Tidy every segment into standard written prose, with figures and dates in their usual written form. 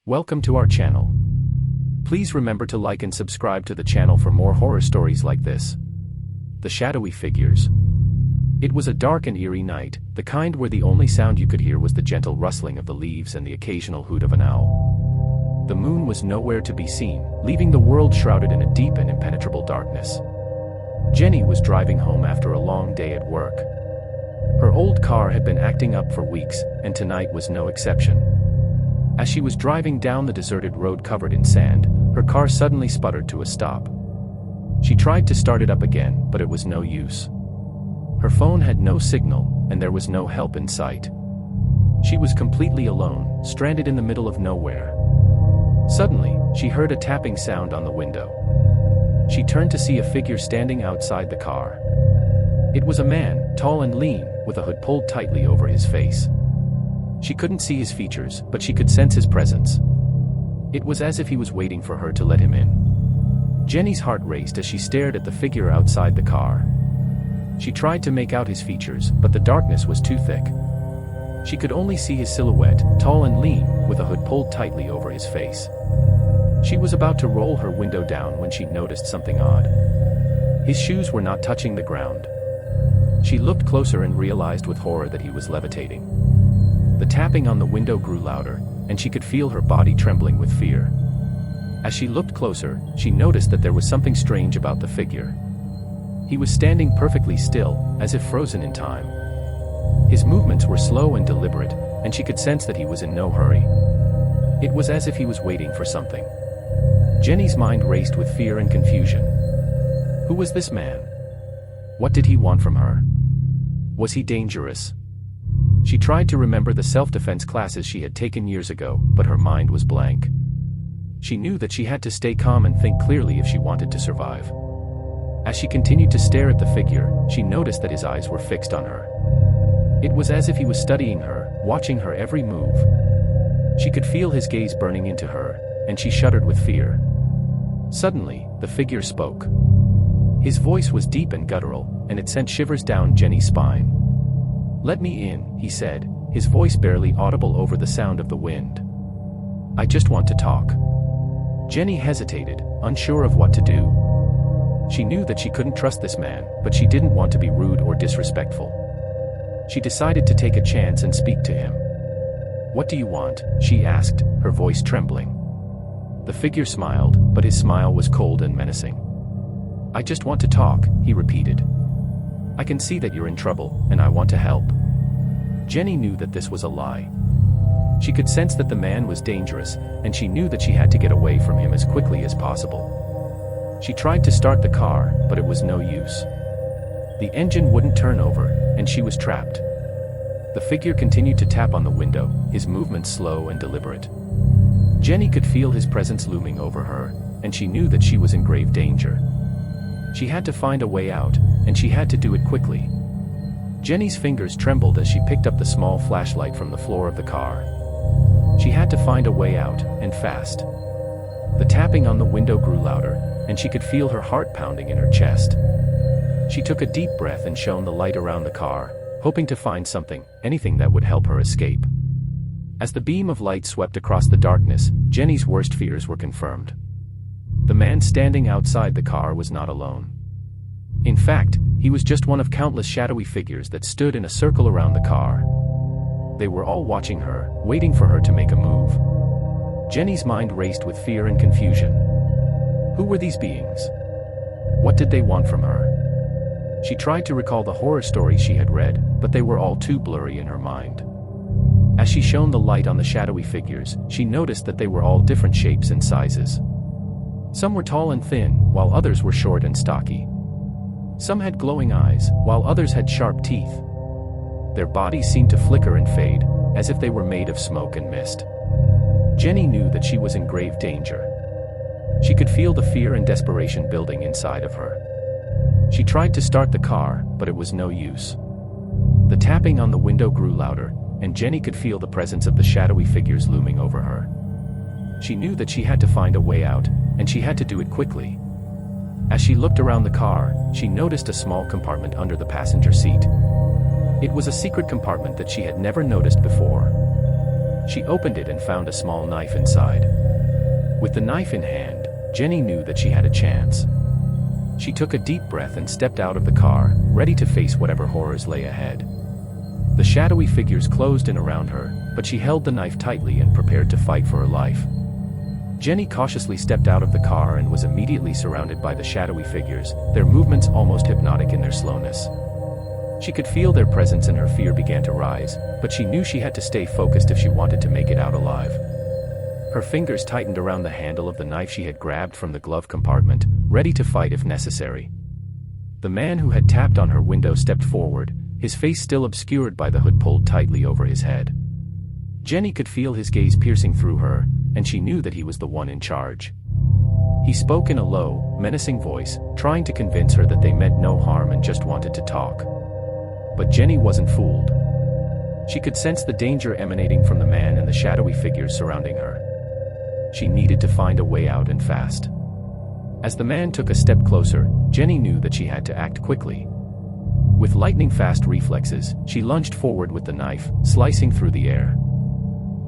Welcome to our channel. Please remember to like and subscribe to the channel for more horror stories like this. The Shadowy Figures. It was a dark and eerie night, the kind where the only sound you could hear was the gentle rustling of the leaves and the occasional hoot of an owl. The moon was nowhere to be seen, leaving the world shrouded in a deep and impenetrable darkness. Jenny was driving home after a long day at work. Her old car had been acting up for weeks, and tonight was no exception. As she was driving down the deserted road covered in sand, her car suddenly sputtered to a stop. She tried to start it up again, but it was no use. Her phone had no signal, and there was no help in sight. She was completely alone, stranded in the middle of nowhere. Suddenly, she heard a tapping sound on the window. She turned to see a figure standing outside the car. It was a man, tall and lean, with a hood pulled tightly over his face. She couldn't see his features, but she could sense his presence. It was as if he was waiting for her to let him in. Jenny's heart raced as she stared at the figure outside the car. She tried to make out his features, but the darkness was too thick. She could only see his silhouette, tall and lean, with a hood pulled tightly over his face. She was about to roll her window down when she noticed something odd. His shoes were not touching the ground. She looked closer and realized with horror that he was levitating. The tapping on the window grew louder, and she could feel her body trembling with fear. As she looked closer, she noticed that there was something strange about the figure. He was standing perfectly still, as if frozen in time. His movements were slow and deliberate, and she could sense that he was in no hurry. It was as if he was waiting for something. Jenny's mind raced with fear and confusion. Who was this man? What did he want from her? Was he dangerous? She tried to remember the self-defense classes she had taken years ago, but her mind was blank. She knew that she had to stay calm and think clearly if she wanted to survive. As she continued to stare at the figure, she noticed that his eyes were fixed on her. It was as if he was studying her, watching her every move. She could feel his gaze burning into her, and she shuddered with fear. Suddenly, the figure spoke. His voice was deep and guttural, and it sent shivers down Jenny's spine. "Let me in," he said, his voice barely audible over the sound of the wind. "I just want to talk." Jenny hesitated, unsure of what to do. She knew that she couldn't trust this man, but she didn't want to be rude or disrespectful. She decided to take a chance and speak to him. "What do you want?" she asked, her voice trembling. The figure smiled, but his smile was cold and menacing. "I just want to talk," he repeated. "I can see that you're in trouble, and I want to help." Jenny knew that this was a lie. She could sense that the man was dangerous, and she knew that she had to get away from him as quickly as possible. She tried to start the car, but it was no use. The engine wouldn't turn over, and she was trapped. The figure continued to tap on the window, his movements slow and deliberate. Jenny could feel his presence looming over her, and she knew that she was in grave danger. She had to find a way out, and she had to do it quickly. Jenny's fingers trembled as she picked up the small flashlight from the floor of the car. She had to find a way out, and fast. The tapping on the window grew louder, and she could feel her heart pounding in her chest. She took a deep breath and shone the light around the car, hoping to find something, anything that would help her escape. As the beam of light swept across the darkness, Jenny's worst fears were confirmed. The man standing outside the car was not alone. In fact, he was just one of countless shadowy figures that stood in a circle around the car. They were all watching her, waiting for her to make a move. Jenny's mind raced with fear and confusion. Who were these beings? What did they want from her? She tried to recall the horror stories she had read, but they were all too blurry in her mind. As she shone the light on the shadowy figures, she noticed that they were all different shapes and sizes. Some were tall and thin, while others were short and stocky. Some had glowing eyes, while others had sharp teeth. Their bodies seemed to flicker and fade, as if they were made of smoke and mist. Jenny knew that she was in grave danger. She could feel the fear and desperation building inside of her. She tried to start the car, but it was no use. The tapping on the window grew louder, and Jenny could feel the presence of the shadowy figures looming over her. She knew that she had to find a way out, and she had to do it quickly. As she looked around the car, she noticed a small compartment under the passenger seat. It was a secret compartment that she had never noticed before. She opened it and found a small knife inside. With the knife in hand, Jenny knew that she had a chance. She took a deep breath and stepped out of the car, ready to face whatever horrors lay ahead. The shadowy figures closed in around her, but she held the knife tightly and prepared to fight for her life. Jenny cautiously stepped out of the car and was immediately surrounded by the shadowy figures, their movements almost hypnotic in their slowness. She could feel their presence and her fear began to rise, but she knew she had to stay focused if she wanted to make it out alive. Her fingers tightened around the handle of the knife she had grabbed from the glove compartment, ready to fight if necessary. The man who had tapped on her window stepped forward, his face still obscured by the hood pulled tightly over his head. Jenny could feel his gaze piercing through her, and she knew that he was the one in charge. He spoke in a low, menacing voice, trying to convince her that they meant no harm and just wanted to talk. But Jenny wasn't fooled. She could sense the danger emanating from the man and the shadowy figures surrounding her. She needed to find a way out and fast. As the man took a step closer, Jenny knew that she had to act quickly. With lightning-fast reflexes, she lunged forward with the knife, slicing through the air.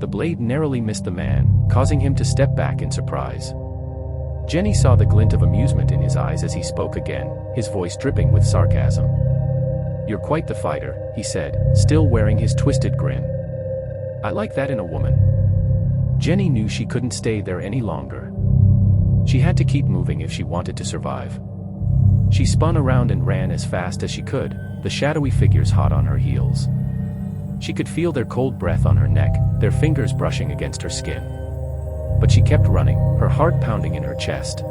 The blade narrowly missed the man, causing him to step back in surprise. Jenny saw the glint of amusement in his eyes as he spoke again, his voice dripping with sarcasm. "You're quite the fighter," he said, still wearing his twisted grin. "I like that in a woman." Jenny knew she couldn't stay there any longer. She had to keep moving if she wanted to survive. She spun around and ran as fast as she could, the shadowy figures hot on her heels. She could feel their cold breath on her neck, their fingers brushing against her skin. But she kept running, her heart pounding in her chest.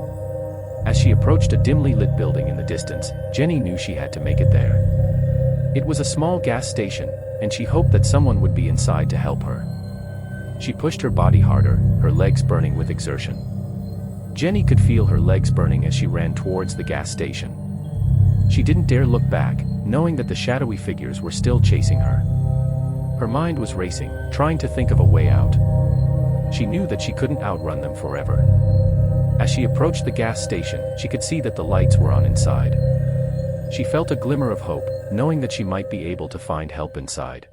As she approached a dimly lit building in the distance, Jenny knew she had to make it there. It was a small gas station, and she hoped that someone would be inside to help her. She pushed her body harder, her legs burning with exertion. Jenny could feel her legs burning as she ran towards the gas station. She didn't dare look back, knowing that the shadowy figures were still chasing her. Her mind was racing, trying to think of a way out. She knew that she couldn't outrun them forever. As she approached the gas station, she could see that the lights were on inside. She felt a glimmer of hope, knowing that she might be able to find help inside.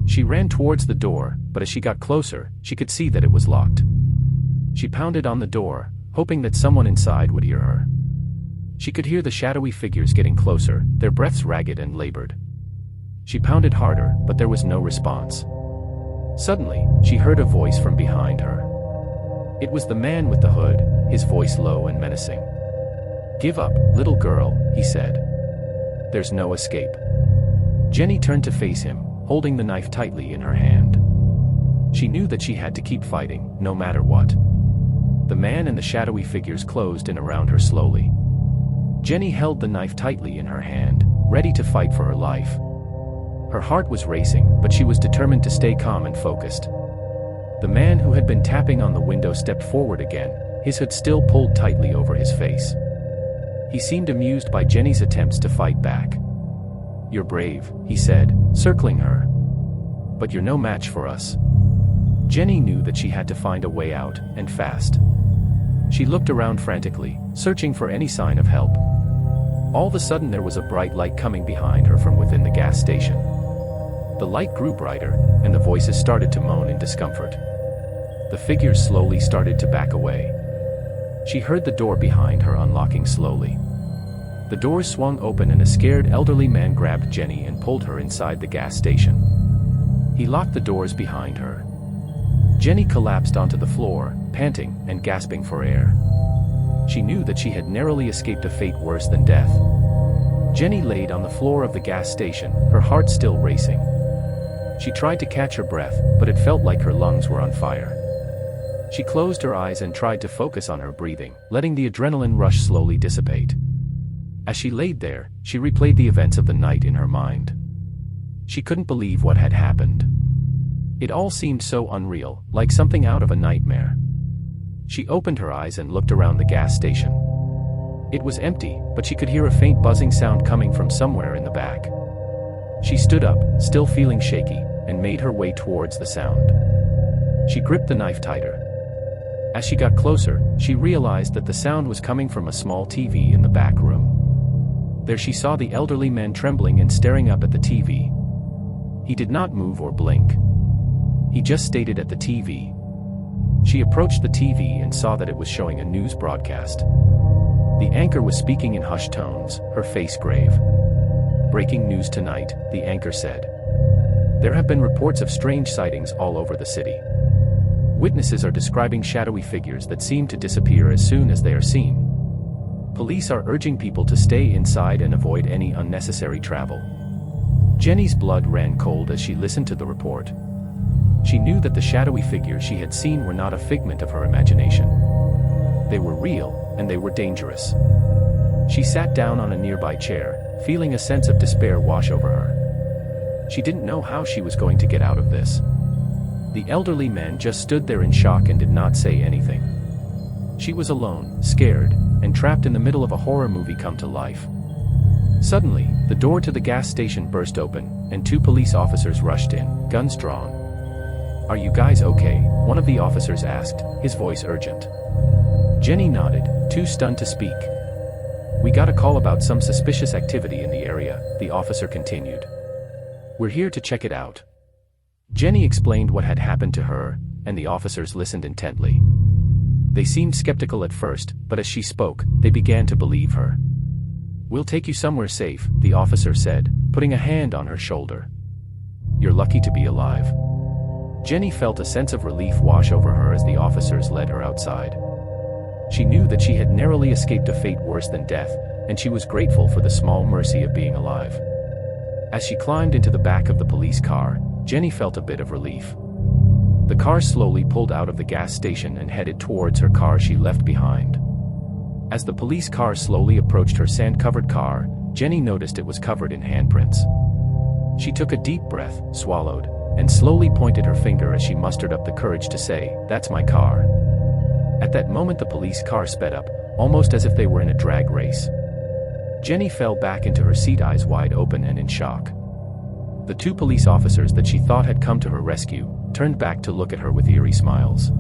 She ran towards the door, but as she got closer, she could see that it was locked. She pounded on the door, hoping that someone inside would hear her. She could hear the shadowy figures getting closer, their breaths ragged and labored. She pounded harder, but there was no response. Suddenly, she heard a voice from behind her. It was the man with the hood, his voice low and menacing. "Give up, little girl," he said. "There's no escape." Jenny turned to face him, holding the knife tightly in her hand. She knew that she had to keep fighting, no matter what. The man and the shadowy figures closed in around her slowly. Jenny held the knife tightly in her hand, ready to fight for her life. Her heart was racing, but she was determined to stay calm and focused. The man who had been tapping on the window stepped forward again, his hood still pulled tightly over his face. He seemed amused by Jenny's attempts to fight back. "You're brave," he said, circling her. "But you're no match for us." Jenny knew that she had to find a way out, and fast. She looked around frantically, searching for any sign of help. All of a sudden there was a bright light coming behind her from within the gas station. The light grew brighter, and the voices started to moan in discomfort. The figures slowly started to back away. She heard the door behind her unlocking slowly. The doors swung open and a scared elderly man grabbed Jenny and pulled her inside the gas station. He locked the doors behind her. Jenny collapsed onto the floor, panting and gasping for air. She knew that she had narrowly escaped a fate worse than death. Jenny laid on the floor of the gas station, her heart still racing. She tried to catch her breath, but it felt like her lungs were on fire. She closed her eyes and tried to focus on her breathing, letting the adrenaline rush slowly dissipate. As she laid there, she replayed the events of the night in her mind. She couldn't believe what had happened. It all seemed so unreal, like something out of a nightmare. She opened her eyes and looked around the gas station. It was empty, but she could hear a faint buzzing sound coming from somewhere in the back. She stood up, still feeling shaky, and made her way towards the sound. She gripped the knife tighter. As she got closer, she realized that the sound was coming from a small TV in the back room. There she saw the elderly man trembling and staring up at the TV. He did not move or blink. He just stated at the TV. She approached the TV and saw that it was showing a news broadcast. The anchor was speaking in hushed tones, her face grave. "Breaking news tonight," the anchor said. "There have been reports of strange sightings all over the city. Witnesses are describing shadowy figures that seem to disappear as soon as they are seen. Police are urging people to stay inside and avoid any unnecessary travel." Jenny's blood ran cold as she listened to the report. She knew that the shadowy figures she had seen were not a figment of her imagination. They were real, and they were dangerous. She sat down on a nearby chair, feeling a sense of despair wash over her. She didn't know how she was going to get out of this. The elderly man just stood there in shock and did not say anything. She was alone, scared, and trapped in the middle of a horror movie come to life. Suddenly, the door to the gas station burst open, and 2 police officers rushed in, guns drawn. "Are you guys okay?" one of the officers asked, his voice urgent. Jenny nodded, too stunned to speak. "We got a call about some suspicious activity in the area," the officer continued. "We're here to check it out." Jenny explained what had happened to her, and the officers listened intently. They seemed skeptical at first, but as she spoke, they began to believe her. "We'll take you somewhere safe," the officer said, putting a hand on her shoulder. "You're lucky to be alive." Jenny felt a sense of relief wash over her as the officers led her outside. She knew that she had narrowly escaped a fate worse than death, and she was grateful for the small mercy of being alive. As she climbed into the back of the police car, Jenny felt a bit of relief. The car slowly pulled out of the gas station and headed towards her car she left behind. As the police car slowly approached her sand-covered car, Jenny noticed it was covered in handprints. She took a deep breath, swallowed, and slowly pointed her finger as she mustered up the courage to say, "That's my car." At that moment the police car sped up, almost as if they were in a drag race. Jenny fell back into her seat, eyes wide open and in shock. The 2 police officers that she thought had come to her rescue turned back to look at her with eerie smiles.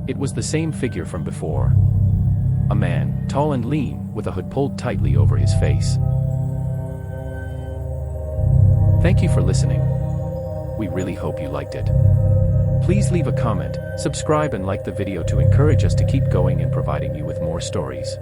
It was the same figure from before. A man, tall and lean, with a hood pulled tightly over his face. Thank you for listening. We really hope you liked it. Please leave a comment, subscribe and like the video to encourage us to keep going and providing you with more stories.